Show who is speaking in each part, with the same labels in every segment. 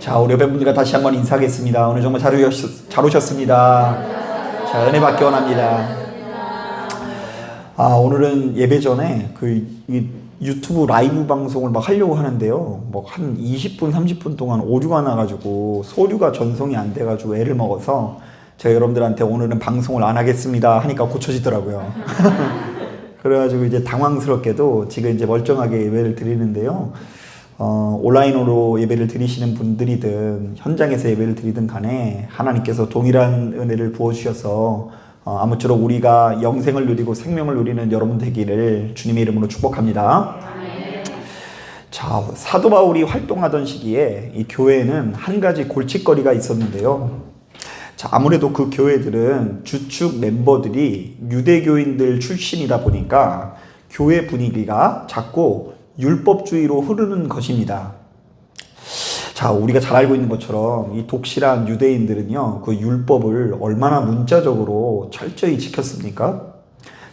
Speaker 1: 자, 우리 여러분들과 다시 한번 인사하겠습니다. 오늘 정말 잘 오셨습니다. 자, 은혜 받기 원합니다. 오늘은 예배 전에 이 유튜브 라이브 방송을 막 하려고 하는데요. 뭐 한 20분, 30분 동안 오류가 나가지고 소류가 전송이 안 돼가지고 애를 먹어서 제가 여러분들한테 오늘은 방송을 안 하겠습니다 하니까 고쳐지더라고요. 그래가지고 이제 당황스럽게도 지금 이제 멀쩡하게 예배를 드리는데요. 온라인으로 예배를 드리시는 분들이든 현장에서 예배를 드리든 간에 하나님께서 동일한 은혜를 부어주셔서 아무쪼록 우리가 영생을 누리고 생명을 누리는 여러분 되기를 주님의 이름으로 축복합니다. 자, 사도 바울이 활동하던 시기에 이 교회에는 한 가지 골칫거리가 있었는데요. 자, 아무래도 그 교회들은 주축 멤버들이 유대교인들 출신이다 보니까 교회 분위기가 자꾸 율법주의로 흐르는 것입니다. 자, 우리가 잘 알고 있는 것처럼 이 독실한 유대인들은요, 그 율법을 얼마나 문자적으로 철저히 지켰습니까?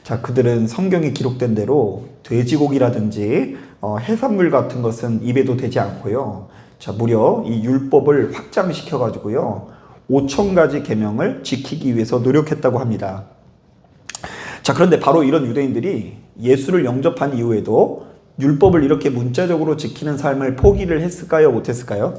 Speaker 1: 자, 그들은 성경에 기록된 대로 돼지고기라든지 해산물 같은 것은 입에도 대지 않고요. 자, 무려 이 율법을 확장시켜 가지고요, 5,000가지 계명을 지키기 위해서 노력했다고 합니다. 자, 그런데 바로 이런 유대인들이 예수를 영접한 이후에도 율법을 이렇게 문자적으로 지키는 삶을 포기를 했을까요? 못했을까요?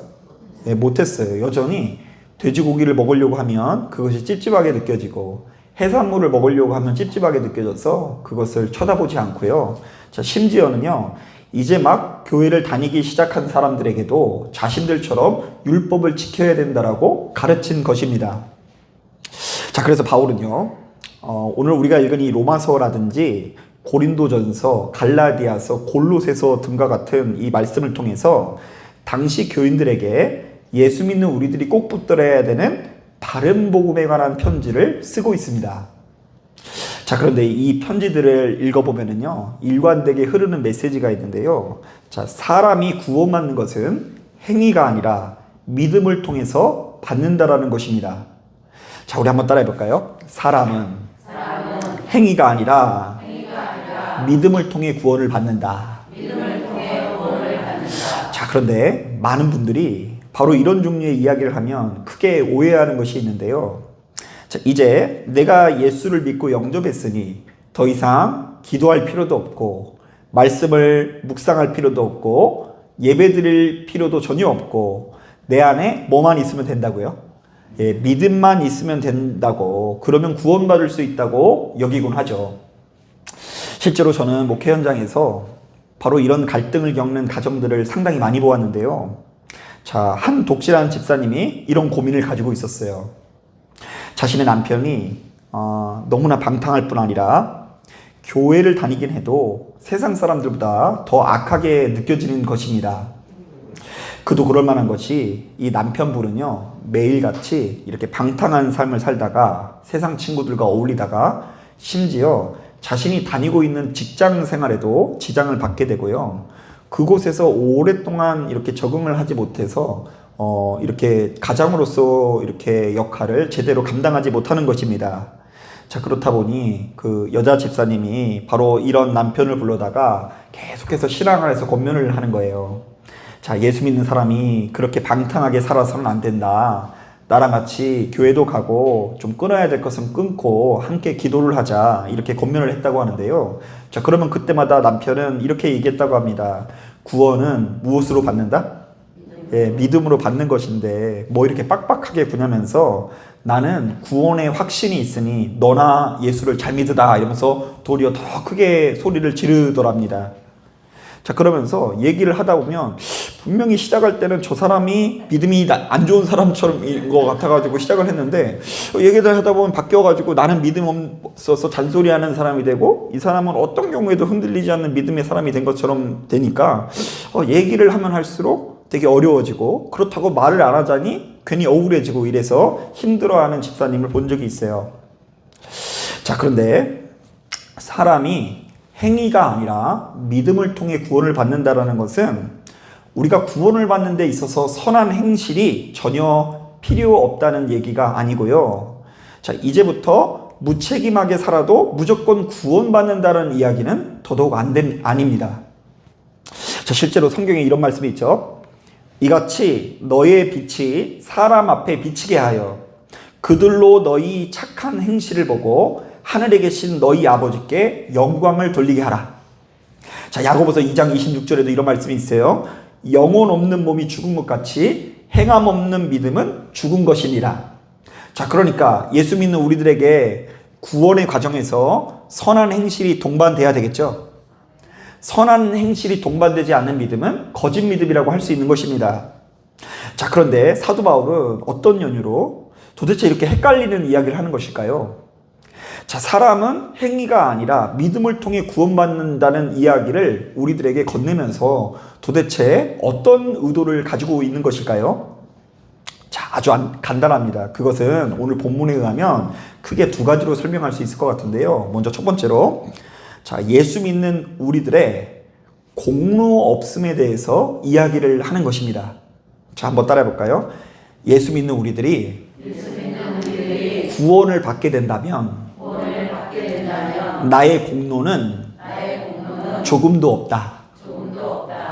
Speaker 1: 네, 못했어요. 여전히 돼지고기를 먹으려고 하면 그것이 찝찝하게 느껴지고 해산물을 먹으려고 하면 찝찝하게 느껴져서 그것을 쳐다보지 않고요. 자, 심지어는요, 이제 막 교회를 다니기 시작한 사람들에게도 자신들처럼 율법을 지켜야 된다라고 가르친 것입니다. 자, 그래서 바울은요, 오늘 우리가 읽은 이 로마서라든지 고린도전서, 갈라디아서, 골로새서 등과 같은 이 말씀을 통해서 당시 교인들에게 예수 믿는 우리들이 꼭 붙들어야 되는 바른 복음에 관한 편지를 쓰고 있습니다. 자, 그런데 이 편지들을 읽어보면은요, 일관되게 흐르는 메시지가 있는데요. 자, 사람이 구원받는 것은 행위가 아니라 믿음을 통해서 받는다라는 것입니다. 자, 우리 한번 따라해 볼까요? 사람은 행위가 아니라 믿음을 통해 구원을 받는다. 자, 그런데 많은 분들이 바로 이런 종류의 이야기를 하면 크게 오해하는 것이 있는데요. 자, 이제 내가 예수를 믿고 영접했으니 더 이상 기도할 필요도 없고 말씀을 묵상할 필요도 없고 예배 드릴 필요도 전혀 없고 내 안에 뭐만 있으면 된다고요? 예, 믿음만 있으면 된다고, 그러면 구원받을 수 있다고 여기곤 하죠. 실제로 저는 목회 현장에서 바로 이런 갈등을 겪는 가정들을 상당히 많이 보았는데요. 자, 한 독실한 집사님이 이런 고민을 가지고 있었어요. 자신의 남편이 너무나 방탕할 뿐 아니라 교회를 다니긴 해도 세상 사람들보다 더 악하게 느껴지는 것입니다. 그도 그럴 만한 것이 이 남편분은요, 매일같이 이렇게 방탕한 삶을 살다가 세상 친구들과 어울리다가 심지어 자신이 다니고 있는 직장 생활에도 지장을 받게 되고요. 그곳에서 오랫동안 이렇게 적응을 하지 못해서 이렇게 가장으로서 이렇게 역할을 제대로 감당하지 못하는 것입니다. 자, 그렇다 보니 그 여자 집사님이 바로 이런 남편을 불러다가 계속해서 신앙을 해서 권면을 하는 거예요. 자, 예수 믿는 사람이 그렇게 방탕하게 살아서는 안 된다. 나랑 같이 교회도 가고 좀 끊어야 될 것은 끊고 함께 기도를 하자, 이렇게 권면을 했다고 하는데요. 자, 그러면 그때마다 남편은 이렇게 얘기했다고 합니다. 구원은 무엇으로 받는다? 예, 믿음으로 받는 것인데 뭐 이렇게 빡빡하게 구냐면서 나는 구원의 확신이 있으니 너나 예수를 잘 믿으라 이러면서 도리어 더 크게 소리를 지르더랍니다. 자, 그러면서 얘기를 하다 보면 분명히 시작할 때는 저 사람이 믿음이 안 좋은 사람처럼인 것 같아가지고 시작을 했는데 얘기를 하다 보면 바뀌어가지고 나는 믿음 없어서 잔소리하는 사람이 되고 이 사람은 어떤 경우에도 흔들리지 않는 믿음의 사람이 된 것처럼 되니까 얘기를 하면 할수록 되게 어려워지고, 그렇다고 말을 안 하자니 괜히 억울해지고 이래서 힘들어하는 집사님을 본 적이 있어요. 자, 그런데 사람이 행위가 아니라 믿음을 통해 구원을 받는다라는 것은 우리가 구원을 받는 데 있어서 선한 행실이 전혀 필요 없다는 얘기가 아니고요. 자, 이제부터 무책임하게 살아도 무조건 구원받는다는 이야기는 더더욱 아닙니다. 자, 실제로 성경에 이런 말씀이 있죠. 이같이 너의 빛이 사람 앞에 비치게 하여 그들로 너희 착한 행실을 보고 하늘에 계신 너희 아버지께 영광을 돌리게 하라. 자, 야고보서 2장 26절에도 이런 말씀이 있어요. 영혼 없는 몸이 죽은 것 같이 행함 없는 믿음은 죽은 것이니라. 자, 그러니까 예수 믿는 우리들에게 구원의 과정에서 선한 행실이 동반돼야 되겠죠. 선한 행실이 동반되지 않는 믿음은 거짓 믿음이라고 할 수 있는 것입니다. 자, 그런데 사도 바울은 어떤 연유로 도대체 이렇게 헷갈리는 이야기를 하는 것일까요? 자, 사람은 행위가 아니라 믿음을 통해 구원받는다는 이야기를 우리들에게 건네면서 도대체 어떤 의도를 가지고 있는 것일까요? 자, 아주 간단합니다. 그것은 오늘 본문에 의하면 크게 두 가지로 설명할 수 있을 것 같은데요. 먼저 첫 번째로, 자, 예수 믿는 우리들의 공로 없음에 대해서 이야기를 하는 것입니다. 자, 한번 따라해 볼까요? 예수 믿는 우리들이 구원을 받게 된다면 나의 공로는 조금도 없다.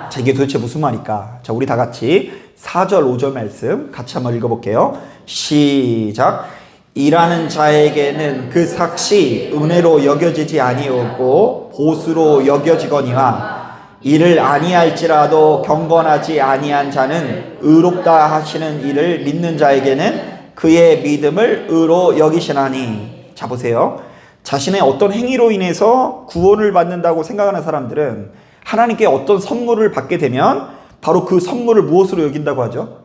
Speaker 1: 자, 이게 도대체 무슨 말일까? 자, 우리 다 같이 4절 5절 말씀 같이 한번 읽어볼게요. 시작. 일하는 자에게는 그 삭시 은혜로 여겨지지 아니하고 보수로 여겨지거니와 이를 아니할지라도 경건하지 아니한 자는 의롭다 하시는 이를 믿는 자에게는 그의 믿음을 의로 여기시나니. 자, 보세요. 자신의 어떤 행위로 인해서 구원을 받는다고 생각하는 사람들은 하나님께 어떤 선물을 받게 되면 바로 그 선물을 무엇으로 여긴다고 하죠?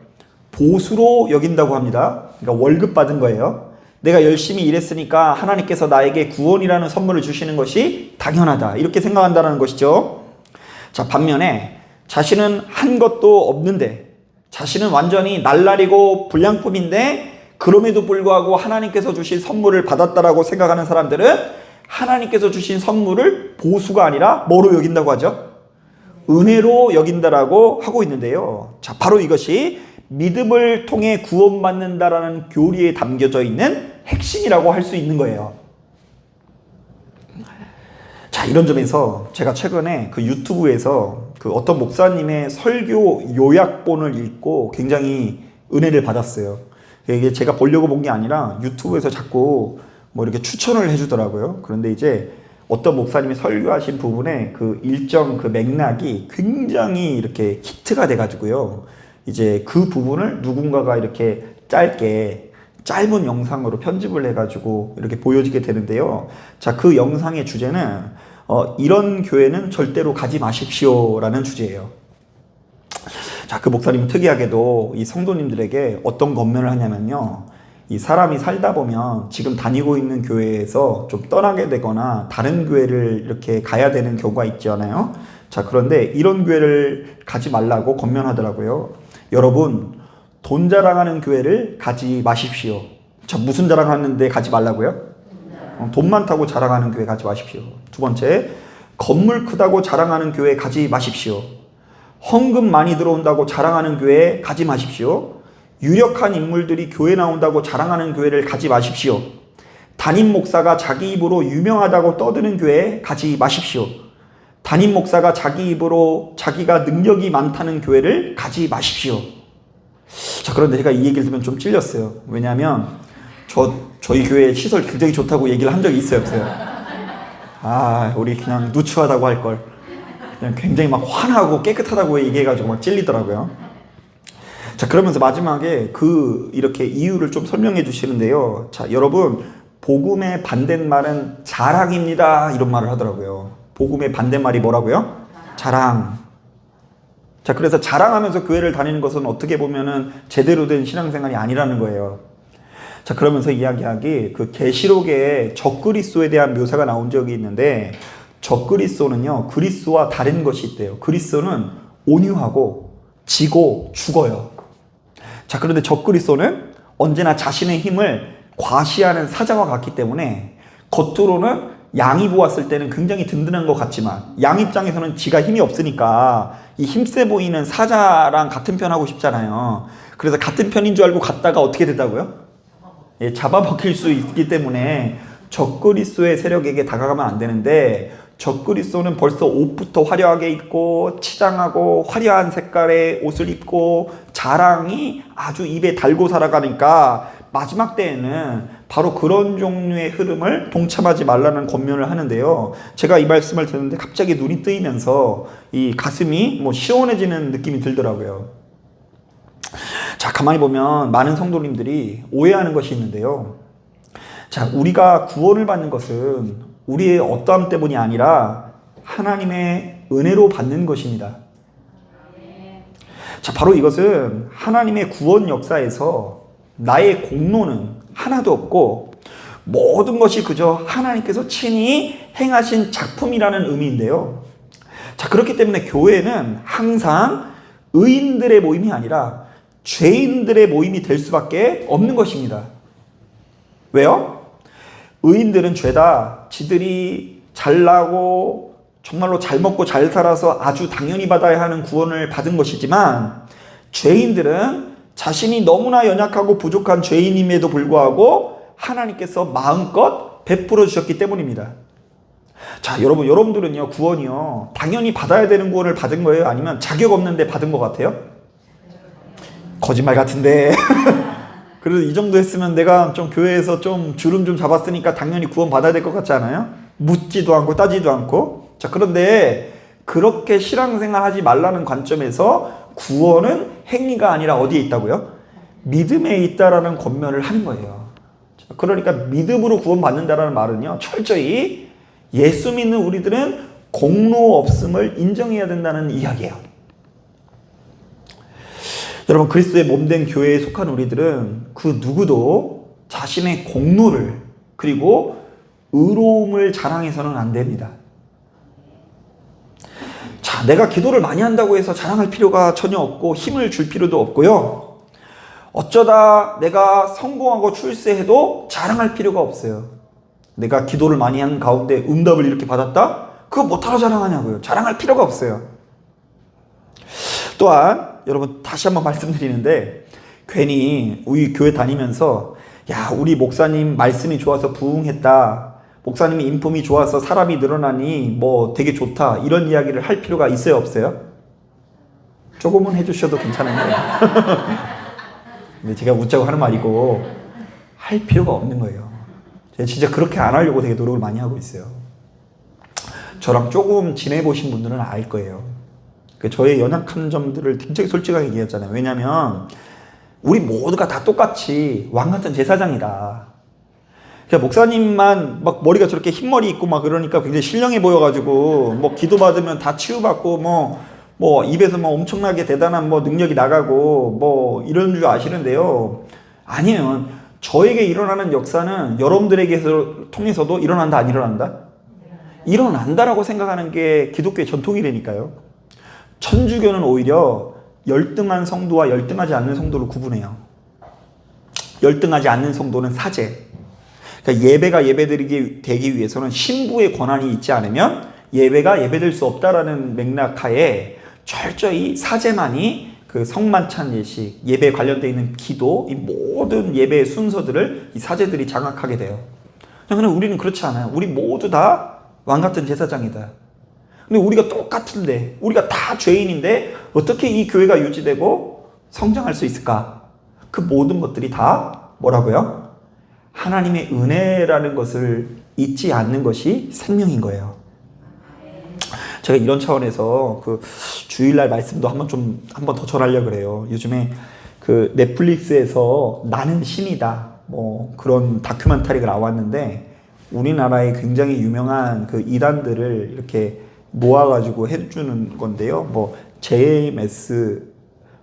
Speaker 1: 보수로 여긴다고 합니다. 그러니까 월급 받은 거예요. 내가 열심히 일했으니까 하나님께서 나에게 구원이라는 선물을 주시는 것이 당연하다, 이렇게 생각한다는 것이죠. 자, 반면에 자신은 한 것도 없는데, 자신은 완전히 날라리고 불량품인데 그럼에도 불구하고 하나님께서 주신 선물을 받았다라고 생각하는 사람들은 하나님께서 주신 선물을 보수가 아니라 뭐로 여긴다고 하죠? 은혜로 여긴다라고 하고 있는데요. 자, 바로 이것이 믿음을 통해 구원받는다라는 교리에 담겨져 있는 핵심이라고 할 수 있는 거예요. 자, 이런 점에서 제가 최근에 그 유튜브에서 그 어떤 목사님의 설교 요약본을 읽고 굉장히 은혜를 받았어요. 이게 제가 보려고 본 게 아니라 유튜브에서 자꾸 뭐 이렇게 추천을 해주더라고요. 그런데 이제 어떤 목사님이 설교하신 부분에 그 일정 그 맥락이 굉장히 이렇게 히트가 돼가지고요. 이제 그 부분을 누군가가 이렇게 짧은 영상으로 편집을 해가지고 이렇게 보여지게 되는데요. 자, 그 영상의 주제는 이런 교회는 절대로 가지 마십시오라는 주제예요. 자, 그 목사님은 특이하게도 이 성도님들에게 어떤 권면을 하냐면요. 이 사람이 살다 보면 지금 다니고 있는 교회에서 좀 떠나게 되거나 다른 교회를 이렇게 가야 되는 경우가 있잖아요. 자, 그런데 이런 교회를 가지 말라고 권면하더라고요. 여러분, 돈 자랑하는 교회를 가지 마십시오. 자, 무슨 자랑하는데 가지 말라고요? 돈 많다고 자랑하는 교회 가지 마십시오. 두 번째, 건물 크다고 자랑하는 교회 가지 마십시오. 헌금 많이 들어온다고 자랑하는 교회 가지 마십시오. 유력한 인물들이 교회 나온다고 자랑하는 교회를 가지 마십시오. 담임 목사가 자기 입으로 유명하다고 떠드는 교회 가지 마십시오. 담임 목사가 자기 입으로 자기가 능력이 많다는 교회를 가지 마십시오. 자, 그런데 제가 이 얘기를 들으면 좀 찔렸어요. 왜냐하면 저희 교회 시설 굉장히 좋다고 얘기를 한 적이 있어요, 없어요? 아, 우리 그냥 누추하다고 할 걸. 그냥 굉장히 막 환하고 깨끗하다고 얘기해가지고 막 찔리더라고요. 자, 그러면서 마지막에 이렇게 이유를 좀 설명해 주시는데요. 자, 여러분, 복음의 반대말은 자랑입니다, 이런 말을 하더라고요. 복음의 반대말이 뭐라고요? 자랑. 자, 그래서 자랑하면서 교회를 다니는 것은 어떻게 보면은 제대로 된 신앙생활이 아니라는 거예요. 자, 그러면서 이야기하기 그 계시록에 적그리스도에 대한 묘사가 나온 적이 있는데, 적그리스도는요, 그리스도와 다른 것이 있대요. 그리스도는 온유하고 지고 죽어요. 자, 그런데 적그리스도는 언제나 자신의 힘을 과시하는 사자와 같기 때문에 겉으로는 양이 보았을 때는 굉장히 든든한 것 같지만 양 입장에서는 지가 힘이 없으니까 이 힘세 보이는 사자랑 같은 편 하고 싶잖아요. 그래서 같은 편인 줄 알고 갔다가 어떻게 됐다고요? 잡아먹힐 수 있기 때문에 적그리스도의 세력에게 다가가면 안 되는데, 적그리스도는 벌써 옷부터 화려하게 입고 치장하고 화려한 색깔의 옷을 입고 자랑이 아주 입에 달고 살아가니까 마지막 때에는 바로 그런 종류의 흐름을 동참하지 말라는 권면을 하는데요. 제가 이 말씀을 듣는데 갑자기 눈이 뜨이면서 이 가슴이 시원해지는 느낌이 들더라고요. 자, 가만히 보면 많은 성도님들이 오해하는 것이 있는데요. 자, 우리가 구원을 받는 것은 우리의 어떠함 때문이 아니라 하나님의 은혜로 받는 것입니다. 자, 바로 이것은 하나님의 구원 역사에서 나의 공로는 하나도 없고 모든 것이 그저 하나님께서 친히 행하신 작품이라는 의미인데요. 자, 그렇기 때문에 교회는 항상 의인들의 모임이 아니라 죄인들의 모임이 될 수밖에 없는 것입니다. 왜요? 의인들은 죄다. 지들이 잘나고 정말로 잘 먹고 잘 살아서 아주 당연히 받아야 하는 구원을 받은 것이지만, 죄인들은 자신이 너무나 연약하고 부족한 죄인임에도 불구하고 하나님께서 마음껏 베풀어 주셨기 때문입니다. 자, 여러분들은요, 구원이요, 당연히 받아야 되는 구원을 받은 거예요? 아니면 자격 없는데 받은 것 같아요? 거짓말 같은데. 그래도 이 정도 했으면 내가 좀 교회에서 좀 주름 좀 잡았으니까 당연히 구원 받아야 될 것 같지 않아요? 묻지도 않고 따지도 않고. 자, 그런데 그렇게 신앙생활 하지 말라는 관점에서 구원은 행위가 아니라 어디에 있다고요? 믿음에 있다라는 권면을 하는 거예요. 자, 그러니까 믿음으로 구원 받는다라는 말은요, 철저히 예수 믿는 우리들은 공로 없음을 인정해야 된다는 이야기예요. 여러분, 그리스도의 몸된 교회에 속한 우리들은 그 누구도 자신의 공로를 그리고 의로움을 자랑해서는 안 됩니다. 자, 내가 기도를 많이 한다고 해서 자랑할 필요가 전혀 없고 힘을 줄 필요도 없고요. 어쩌다 내가 성공하고 출세해도 자랑할 필요가 없어요. 내가 기도를 많이 한 가운데 응답을 이렇게 받았다? 그거 뭐하러 자랑하냐고요. 자랑할 필요가 없어요. 또한 여러분, 다시 한번 말씀드리는데, 괜히 우리 교회 다니면서 야, 우리 목사님 말씀이 좋아서 부흥했다, 목사님이 인품이 좋아서 사람이 늘어나니 되게 좋다, 이런 이야기를 할 필요가 있어요, 없어요? 조금은 해주셔도 괜찮은데 근데 제가 웃자고 하는 말이고 할 필요가 없는 거예요. 제가 진짜 그렇게 안 하려고 되게 노력을 많이 하고 있어요. 저랑 조금 지내보신 분들은 알 거예요. 저의 연약한 점들을 굉장히 솔직하게 얘기했잖아요. 왜냐면 우리 모두가 다 똑같이 왕같은 제사장이다. 그러니까 목사님만 막 머리가 저렇게 흰머리 있고 막 그러니까 굉장히 신령해 보여가지고 기도받으면 다 치유받고 입에서 엄청나게 대단한 능력이 나가고 이런 줄 아시는데요. 아니에요. 저에게 일어나는 역사는 여러분들에게서 통해서도 일어난다, 안 일어난다? 일어난다라고 생각하는 게 기독교의 전통이라니까요. 천주교는 오히려 열등한 성도와 열등하지 않는 성도를 구분해요. 열등하지 않는 성도는 사제. 그러니까 예배가 예배되기 위해서는 신부의 권한이 있지 않으면 예배가 예배될 수 없다라는 맥락하에 철저히 사제만이 그 성만찬 예식, 예배에 관련되어 있는 기도, 이 모든 예배의 순서들을 이 사제들이 장악하게 돼요. 그런데 우리는 그렇지 않아요. 우리 모두 다 왕같은 제사장이다. 근데 우리가 똑같은데, 우리가 다 죄인인데 어떻게 이 교회가 유지되고 성장할 수 있을까? 그 모든 것들이 다 뭐라고요? 하나님의 은혜라는 것을 잊지 않는 것이 생명인 거예요. 제가 이런 차원에서 그 주일날 말씀도 한번 더 전하려고 그래요. 요즘에 그 넷플릭스에서 나는 신이다, 그런 다큐멘터리가 나왔는데, 우리나라에 굉장히 유명한 그 이단들을 이렇게 모아가지고 해주는 건데요. JMS,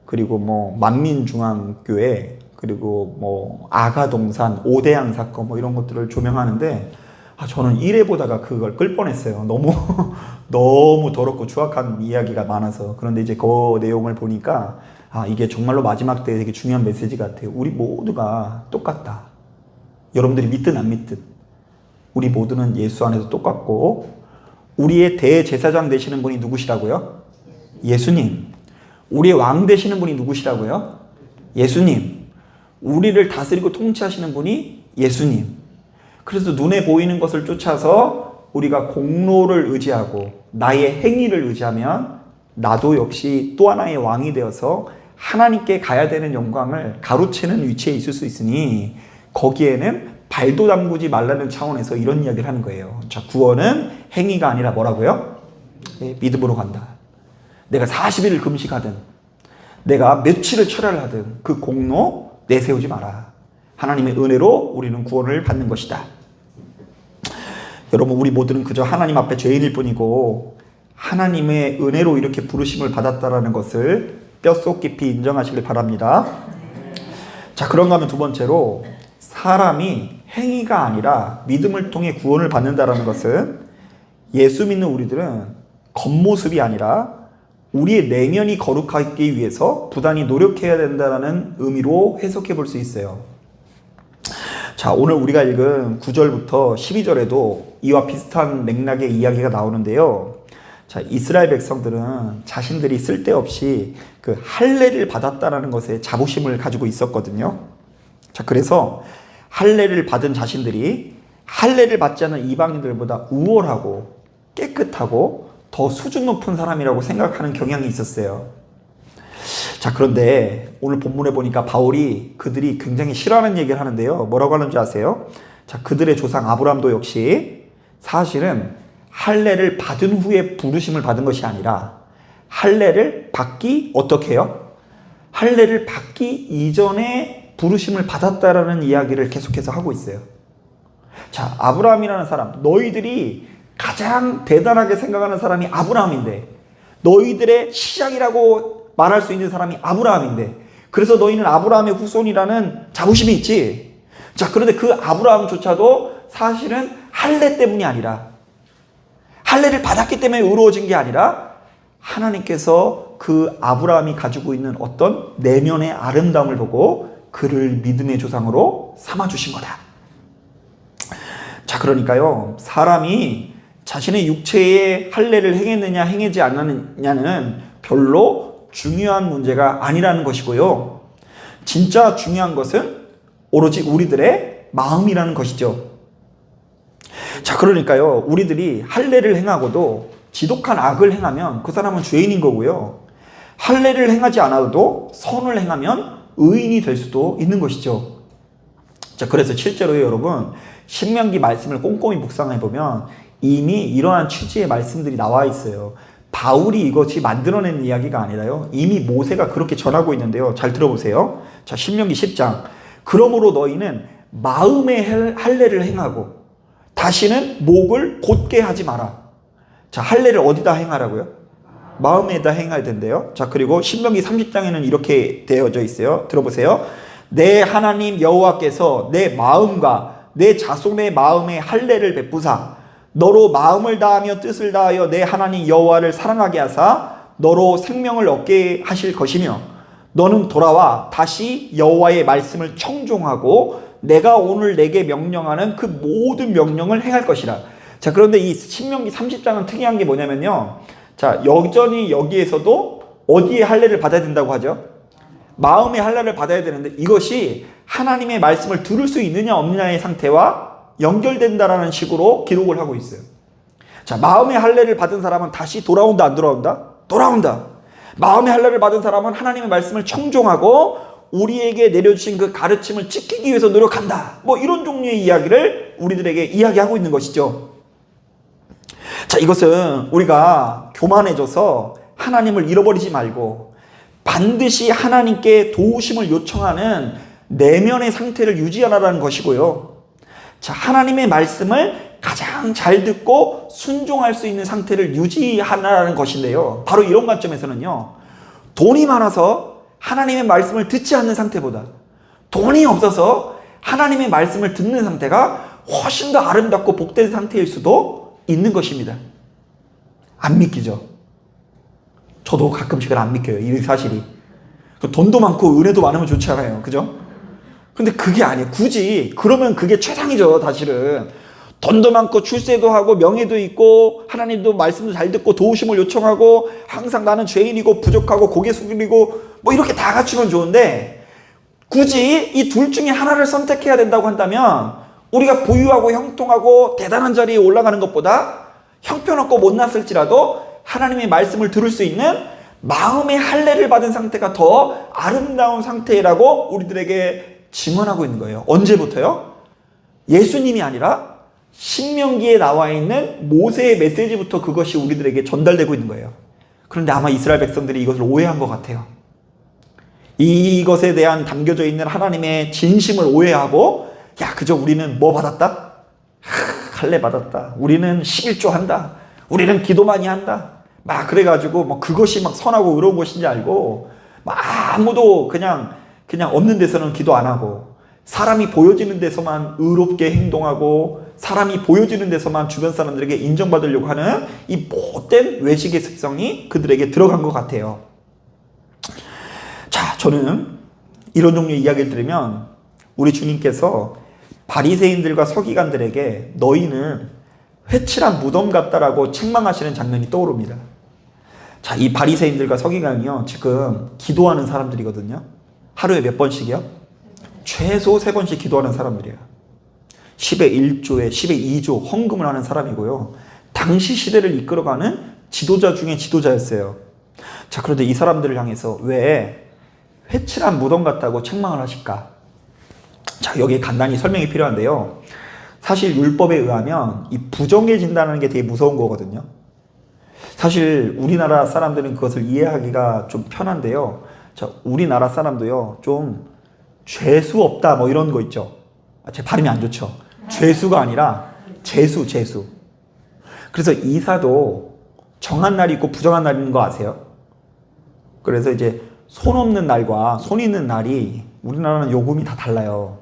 Speaker 1: 그리고 만민중앙교회, 그리고 아가동산, 오대양 사건 이런 것들을 조명하는데, 저는 1회 보다가 그걸 끌 뻔했어요. 너무 더럽고 추악한 이야기가 많아서. 그런데 이제 그 내용을 보니까 이게 정말로 마지막 때 되게 중요한 메시지 같아요. 우리 모두가 똑같다. 여러분들이 믿든 안 믿든 우리 모두는 예수 안에서 똑같고, 우리의 대제사장 되시는 분이 누구시라고요? 예수님. 우리의 왕 되시는 분이 누구시라고요? 예수님. 우리를 다스리고 통치하시는 분이 예수님. 그래서 눈에 보이는 것을 쫓아서 우리가 공로를 의지하고 나의 행위를 의지하면 나도 역시 또 하나의 왕이 되어서 하나님께 가야 되는 영광을 가로채는 위치에 있을 수 있으니 거기에는 발도 담그지 말라는 차원에서 이런 이야기를 하는 거예요. 자, 구원은 행위가 아니라 뭐라고요? 믿음으로 간다. 내가 40일을 금식하든 내가 며칠을 철야를 하든 그 공로 내세우지 마라. 하나님의 은혜로 우리는 구원을 받는 것이다. 여러분, 우리 모두는 그저 하나님 앞에 죄인일 뿐이고 하나님의 은혜로 이렇게 부르심을 받았다라는 것을 뼛속 깊이 인정하시길 바랍니다. 자, 그런가 하면 두 번째로 사람이 행위가 아니라 믿음을 통해 구원을 받는다라는 것은 예수 믿는 우리들은 겉모습이 아니라 우리의 내면이 거룩하기 위해서 부단히 노력해야 된다는 의미로 해석해 볼 수 있어요. 자, 오늘 우리가 읽은 9절부터 12절에도 이와 비슷한 맥락의 이야기가 나오는데요. 자, 이스라엘 백성들은 자신들이 쓸데없이 그 할례를 받았다라는 것에 자부심을 가지고 있었거든요. 자, 그래서 할례를 받은 자신들이 할례를 받지 않은 이방인들보다 우월하고 깨끗하고 더 수준 높은 사람이라고 생각하는 경향이 있었어요. 자, 그런데 오늘 본문에 보니까 바울이 그들이 굉장히 싫어하는 얘기를 하는데요. 뭐라고 하는지 아세요? 자, 그들의 조상 아브라함도 역시 사실은 할례를 받은 후에 부르심을 받은 것이 아니라 할례를 받기 어떻게 해요? 할례를 받기 이전에 부르심을 받았다라는 이야기를 계속해서 하고 있어요. 자, 아브라함이라는 사람, 너희들이 가장 대단하게 생각하는 사람이 아브라함인데, 너희들의 시작이라고 말할 수 있는 사람이 아브라함인데, 그래서 너희는 아브라함의 후손이라는 자부심이 있지. 자, 그런데 그 아브라함조차도 사실은 할례 때문이 아니라, 할례를 받았기 때문에 의로워진 게 아니라 하나님께서 그 아브라함이 가지고 있는 어떤 내면의 아름다움을 보고 그를 믿음의 조상으로 삼아주신 거다. 자, 그러니까요, 사람이 자신의 육체의 할례를 행했느냐 행하지 않았느냐는 별로 중요한 문제가 아니라는 것이고요. 진짜 중요한 것은 오로지 우리들의 마음이라는 것이죠. 자, 그러니까요, 우리들이 할례를 행하고도 지독한 악을 행하면 그 사람은 죄인인 거고요. 할례를 행하지 않아도 선을 행하면 의인이 될 수도 있는 것이죠. 자, 그래서 실제로요, 여러분, 신명기 말씀을 꼼꼼히 묵상해 보면 이미 이러한 취지의 말씀들이 나와 있어요. 바울이 이것이 만들어낸 이야기가 아니라요, 이미 모세가 그렇게 전하고 있는데요. 잘 들어보세요. 자, 신명기 10장. 그러므로 너희는 마음의 할례를 행하고 다시는 목을 곧게 하지 마라. 자, 할례를 어디다 행하라고요? 마음에다 행해야 된대요. 자, 그리고 신명기 30장에는 이렇게 되어져 있어요. 들어보세요. 내 하나님 여호와께서 내 마음과 내 자손의 마음에 할례를 베푸사 너로 마음을 다하며 뜻을 다하여 내 하나님 여호와를 사랑하게 하사 너로 생명을 얻게 하실 것이며 너는 돌아와 다시 여호와의 말씀을 청종하고 내가 오늘 내게 명령하는 그 모든 명령을 행할 것이라. 자, 그런데 이 신명기 30장은 특이한 게 뭐냐면요. 자, 여전히 여기에서도 어디에 할례를 받아야 된다고 하죠? 마음의 할례를 받아야 되는데 이것이 하나님의 말씀을 들을 수 있느냐 없느냐의 상태와 연결된다라는 식으로 기록을 하고 있어요. 자, 마음의 할례를 받은 사람은 다시 돌아온다, 안 돌아온다? 돌아온다. 마음의 할례를 받은 사람은 하나님의 말씀을 청종하고 우리에게 내려주신 그 가르침을 지키기 위해서 노력한다. 뭐 이런 종류의 이야기를 우리들에게 이야기하고 있는 것이죠. 자, 이것은 우리가 교만해져서 하나님을 잃어버리지 말고 반드시 하나님께 도우심을 요청하는 내면의 상태를 유지하라는 것이고요. 자, 하나님의 말씀을 가장 잘 듣고 순종할 수 있는 상태를 유지하라는 것인데요. 바로 이런 관점에서는요, 돈이 많아서 하나님의 말씀을 듣지 않는 상태보다 돈이 없어서 하나님의 말씀을 듣는 상태가 훨씬 더 아름답고 복된 상태일 수도 있는 것입니다. 안 믿기죠? 저도 가끔씩은 안 믿겨요, 이 사실이. 돈도 많고 은혜도 많으면 좋지 않아요, 그죠? 근데 그게 아니에요. 굳이 그러면 그게 최상이죠. 사실은 돈도 많고 출세도 하고 명예도 있고 하나님도 말씀도 잘 듣고 도우심을 요청하고 항상 나는 죄인이고 부족하고 고개 숙이고 뭐 이렇게 다 갖추면 좋은데 굳이 이 둘 중에 하나를 선택해야 된다고 한다면 우리가 부유하고 형통하고 대단한 자리에 올라가는 것보다 형편없고 못났을지라도 하나님의 말씀을 들을 수 있는 마음의 할례를 받은 상태가 더 아름다운 상태라고 우리들에게 증언하고 있는 거예요. 언제부터요? 예수님이 아니라 신명기에 나와 있는 모세의 메시지부터 그것이 우리들에게 전달되고 있는 거예요. 그런데 아마 이스라엘 백성들이 이것을 오해한 것 같아요. 이것에 대한 담겨져 있는 하나님의 진심을 오해하고, 야, 그저 우리는 뭐 받았다? 할례 받았다. 우리는 11조 한다. 우리는 기도 많이 한다. 막 그래가지고 뭐 그것이 막 선하고 의로운 것인지 알고, 막 아무도 그냥 없는 데서는 기도 안 하고, 사람이 보여지는 데서만 의롭게 행동하고, 사람이 보여지는 데서만 주변 사람들에게 인정받으려고 하는 이 못된 외식의 습성이 그들에게 들어간 것 같아요. 자, 저는 이런 종류의 이야기를 들으면 우리 주님께서 바리새인들과 서기관들에게 너희는 회칠한 무덤 같다라고 책망하시는 장면이 떠오릅니다. 자, 이 바리새인들과 서기관이요, 지금 기도하는 사람들이거든요. 하루에 몇 번씩이요? 최소 3번씩 기도하는 사람들이에요. 10의 1조에 10의 2조 헌금을 하는 사람이고요. 당시 시대를 이끌어가는 지도자 중에 지도자였어요. 자, 그런데 이 사람들을 향해서 왜 회칠한 무덤 같다고 책망을 하실까? 자, 여기에 간단히 설명이 필요한데요. 사실 율법에 의하면 이 부정해진다는 게 되게 무서운 거거든요. 사실 우리나라 사람들은 그것을 이해하기가 좀 편한데요. 자, 우리나라 사람도요, 좀 죄수 없다 뭐 이런 거 있죠. 제 발음이 안 좋죠. 죄수가 아니라 재수. 그래서 이사도 정한 날이 있고 부정한 날이 있는 거 아세요? 그래서 이제 손 없는 날과 손 있는 날이 우리나라는 요금이 다 달라요.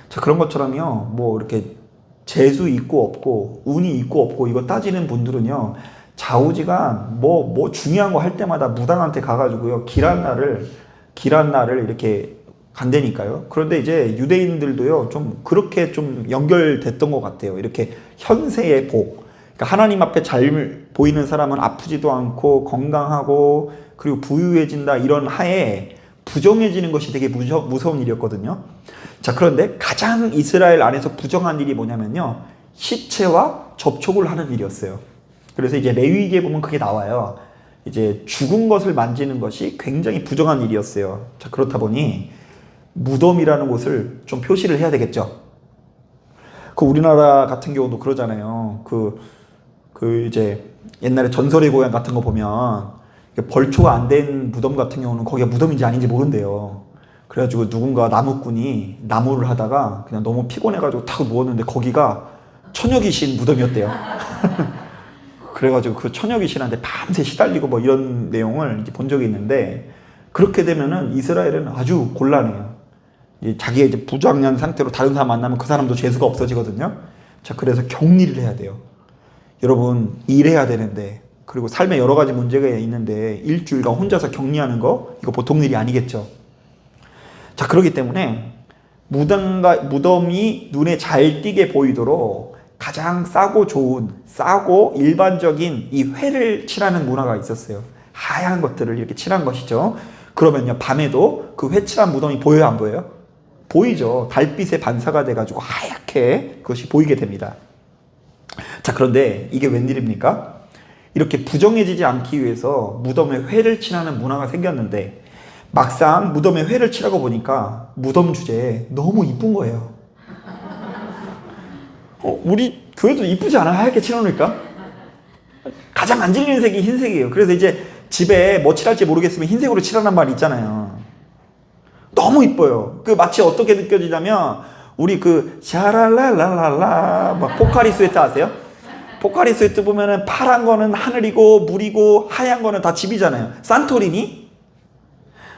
Speaker 1: 자, 그런 것처럼요, 뭐 이렇게 재수 있고 없고 운이 있고 없고 이거 따지는 분들은요, 좌우지간 뭐 중요한 거 할 때마다 무당한테 가가지고요, 길한 날을 이렇게 간다니까요. 그런데 이제 유대인들도요, 좀 그렇게 좀 연결됐던 것 같아요. 이렇게 현세의 복. 그러니까 하나님 앞에 잘 보이는 사람은 아프지도 않고 건강하고 그리고 부유해진다, 이런 하에 부정해지는 것이 되게 무서운 일이었거든요. 자, 그런데 가장 이스라엘 안에서 부정한 일이 뭐냐면요, 시체와 접촉을 하는 일이었어요. 그래서 이제 레위기에 보면 그게 나와요. 이제 죽은 것을 만지는 것이 굉장히 부정한 일이었어요. 자, 그렇다 보니 무덤이라는 곳을 좀 표시를 해야 되겠죠. 그 우리나라 같은 경우도 그러잖아요. 이제 옛날에 전설의 고향 같은 거 보면 벌초가 안 된 무덤 같은 경우는 거기가 무덤인지 아닌지 모른대요. 그래가지고 누군가 나무꾼이 나무를 하다가 그냥 너무 피곤해가지고 탁 누웠는데 거기가 처녀귀신 무덤이었대요. 그래가지고 그 처녀귀신한테 밤새 시달리고 뭐 이런 내용을 본 적이 있는데, 그렇게 되면은 이스라엘은 아주 곤란해요. 자기의 이제 부정한 상태로 다른 사람 만나면 그 사람도 재수가 없어지거든요. 자, 그래서 격리를 해야 돼요. 여러분, 일해야 되는데, 그리고 삶에 여러 가지 문제가 있는데 일주일간 혼자서 격리하는 거, 이거 보통 일이 아니겠죠. 자, 그렇기 때문에 무덤이 눈에 잘 띄게 보이도록 가장 싸고 일반적인 이 회를 칠하는 문화가 있었어요. 하얀 것들을 이렇게 칠한 것이죠. 그러면요, 밤에도 그 회 칠한 무덤이 보여요, 안 보여요? 보이죠. 달빛에 반사가 돼가지고 하얗게 그것이 보이게 됩니다. 자, 그런데 이게 웬일입니까? 이렇게 부정해지지 않기 위해서 무덤에 회를 칠하는 문화가 생겼는데, 막상 무덤에 회를 칠하고 보니까 무덤 주제에 너무 이쁜 거예요. 우리 교회도 이쁘지 않아요? 하얗게 칠해놓으니까? 가장 안 질리는 색이 흰색이에요. 그래서 이제 집에 뭐 칠할지 모르겠으면 흰색으로 칠하는 말이 있잖아요. 너무 이뻐요. 마치 어떻게 느껴지냐면, 우리 샤랄랄랄랄라 막 포카리 스웨트 아세요? 포카리 스웨트 보면은 파란 거는 하늘이고 물이고 하얀 거는 다 집이잖아요. 산토리니?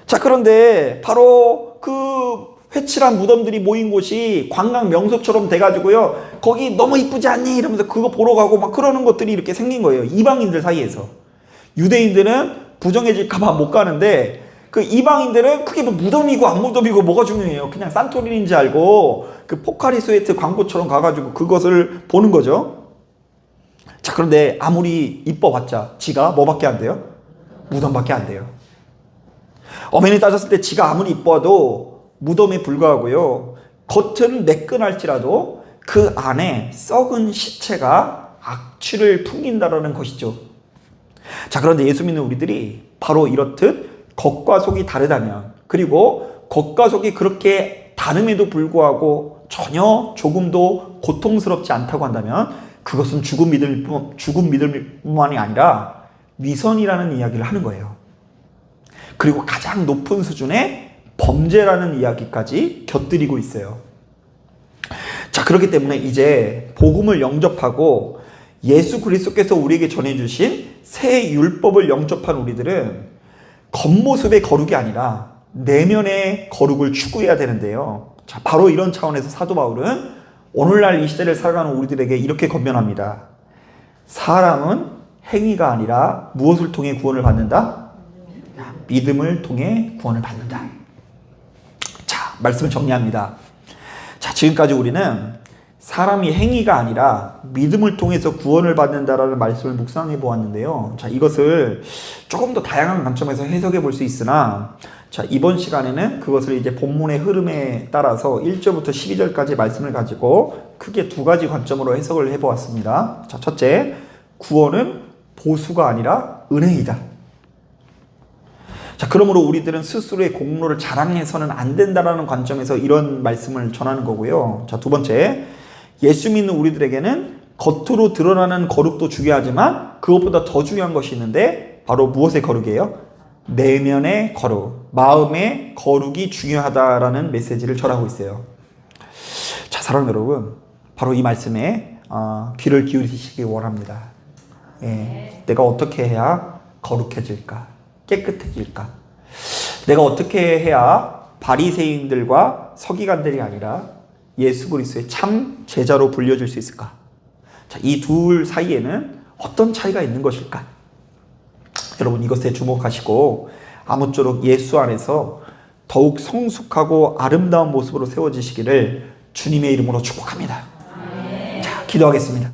Speaker 1: 자, 그런데 바로 그 회칠한 무덤들이 모인 곳이 관광 명소처럼 돼가지고요, 거기 너무 이쁘지 않니? 이러면서 그거 보러 가고 막 그러는 것들이 이렇게 생긴 거예요. 이방인들 사이에서. 유대인들은 부정해질까봐 못 가는데, 그 이방인들은 그게 뭐 무덤이고 안 무덤이고 뭐가 중요해요. 그냥 산토리니인지 알고 그 포카리 스웨트 광고처럼 가가지고 그것을 보는 거죠. 자, 그런데 아무리 이뻐봤자 지가 뭐밖에 안 돼요? 무덤밖에 안 돼요. 엄연히 따졌을 때 지가 아무리 이뻐도 무덤에 불과하고요, 겉은 매끈할지라도 그 안에 썩은 시체가 악취를 풍긴다라는 것이죠. 자, 그런데 예수 믿는 우리들이 바로 이렇듯 겉과 속이 다르다면, 그리고 겉과 속이 그렇게 다름에도 불구하고 전혀 조금도 고통스럽지 않다고 한다면 그것은 죽은 믿음뿐만이 아니라 위선이라는 이야기를 하는 거예요. 그리고 가장 높은 수준의 범죄라는 이야기까지 곁들이고 있어요. 자, 그렇기 때문에 이제 복음을 영접하고 예수 그리스도께서 우리에게 전해주신 새 율법을 영접한 우리들은 겉모습의 거룩이 아니라 내면의 거룩을 추구해야 되는데요. 자, 바로 이런 차원에서 사도 바울은 오늘날 이 시대를 살아가는 우리들에게 이렇게 권면합니다. 사람은 행위가 아니라 무엇을 통해 구원을 받는다? 믿음을 통해 구원을 받는다. 자, 말씀을 정리합니다. 자, 지금까지 우리는 사람이 행위가 아니라 믿음을 통해서 구원을 받는다라는 말씀을 묵상해 보았는데요. 자, 이것을 조금 더 다양한 관점에서 해석해 볼 수 있으나, 자, 이번 시간에는 그것을 이제 본문의 흐름에 따라서 1절부터 12절까지 말씀을 가지고 크게 두 가지 관점으로 해석을 해 보았습니다. 자, 첫째, 구원은 보수가 아니라 은혜이다. 자, 그러므로 우리들은 스스로의 공로를 자랑해서는 안 된다라는 관점에서 이런 말씀을 전하는 거고요. 자, 두 번째, 예수 믿는 우리들에게는 겉으로 드러나는 거룩도 중요하지만 그것보다 더 중요한 것이 있는데 바로 무엇의 거룩이에요? 내면의 거룩, 마음의 거룩이 중요하다라는 메시지를 전하고 있어요. 자, 사랑하는 여러분, 바로 이 말씀에 귀를 기울이시기 원합니다. 예, 내가 어떻게 해야 거룩해질까? 깨끗해질까? 내가 어떻게 해야 바리새인들과 서기관들이 아니라 예수 그리스도의 참 제자로 불려질 수 있을까? 자, 이 둘 사이에는 어떤 차이가 있는 것일까? 여러분, 이것에 주목하시고 아무쪼록 예수 안에서 더욱 성숙하고 아름다운 모습으로 세워지시기를 주님의 이름으로 축복합니다. 자, 기도하겠습니다.